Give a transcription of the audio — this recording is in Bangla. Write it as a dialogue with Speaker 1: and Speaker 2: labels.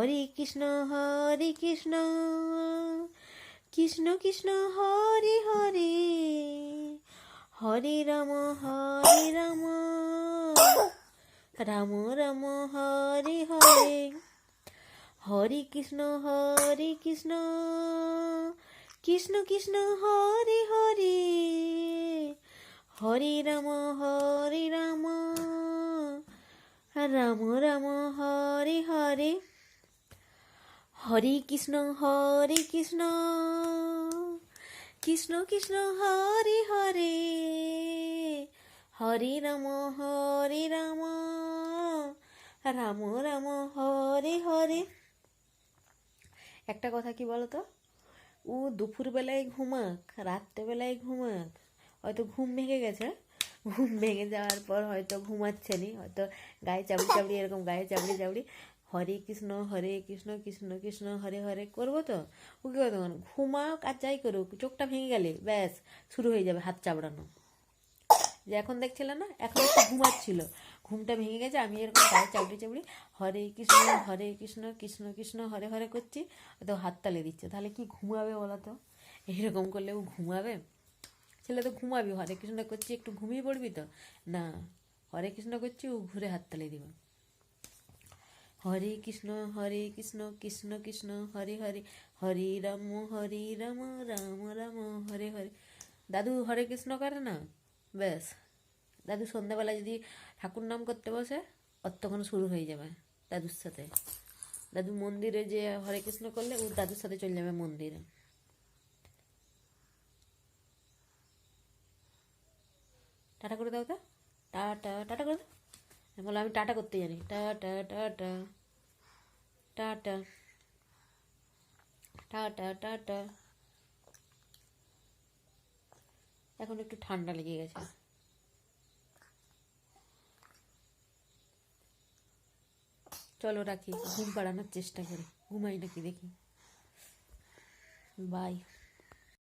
Speaker 1: হরে কৃষ্ণ কৃষ্ণ কৃষ্ণ হরে হরে হরে রাম রাম রাম হরে হরে হরে কৃষ্ণ কৃষ্ণ কৃষ্ণ হরে হরে হরে রাম রাম রাম হরে হরে হরে কৃষ্ণ কৃষ্ণ কৃষ্ণ হরে হরে হরে রাম রাম রাম হরে হরে। একটা কথা কি বলতো, ও দুপুরবেলায় ঘুমাক রাত্রেবেলায় ঘুমাক, হয়তো ঘুম ভেঙে গেছে, ঘুম ভেঙে যাওয়ার পর হয়তো ঘুমাচ্ছে নি, হয়তো গায়ে চাবড়ি চাবড়ি এরকম গায়ে চাবড়ি চাবড়ি হরে কৃষ্ণ কৃষ্ণ কৃষ্ণ হরে হরে করবো, তো ও কী করতো ঘুমাক আর যাই করুক, চোখটা ভেঙে গেলে ব্যাস শুরু হয়ে যাবে হাত চাবড়ানো। যে এখন দেখছিলে না, এখন একটু ঘুমাচ্ছিল, ঘুমটা ভেঙে গেছে, আমি এরকম গায়ে চাবড়ি চাবড়ি হরে কৃষ্ণ কৃষ্ণ কৃষ্ণ হরে হরে করছি, তো হাত তালে দিচ্ছে, তাহলে কি ঘুমাবে বলো তো? এইরকম করলে ও ঘুমাবে? ছেলে তো ঘুমাবি, হরে কৃষ্ণ করছি একটু ঘুমিয়ে পড়বি তো না, হরে কৃষ্ণ করছি ও ঘুরে হাত তালে দিব। হরে কৃষ্ণ কৃষ্ণ কৃষ্ণ হরে হরে হরে রাম রাম রাম হরে হরে। দাদু হরে কৃষ্ণ করে না, ব্যাস দাদু সন্ধ্যাবেলা যদি ঠাকুর নাম করতে বসে তখন শুরু হয়ে যাবে দাদুর সাথে। দাদু মন্দিরে যে হরে কৃষ্ণ করলে ও দাদুর সাথে চলে যাবে মন্দিরে। টাটা করে দাও তো, টাটা টাটা করে দাও। বলো আমি টাটা করতে জানি, tata tata tata tata tata. এখন একটু ঠান্ডা লেগে গেছে, চলো রাখি, ঘুম পাড়ানোর চেষ্টা করি, ঘুমাই নাকি দেখি। বাই।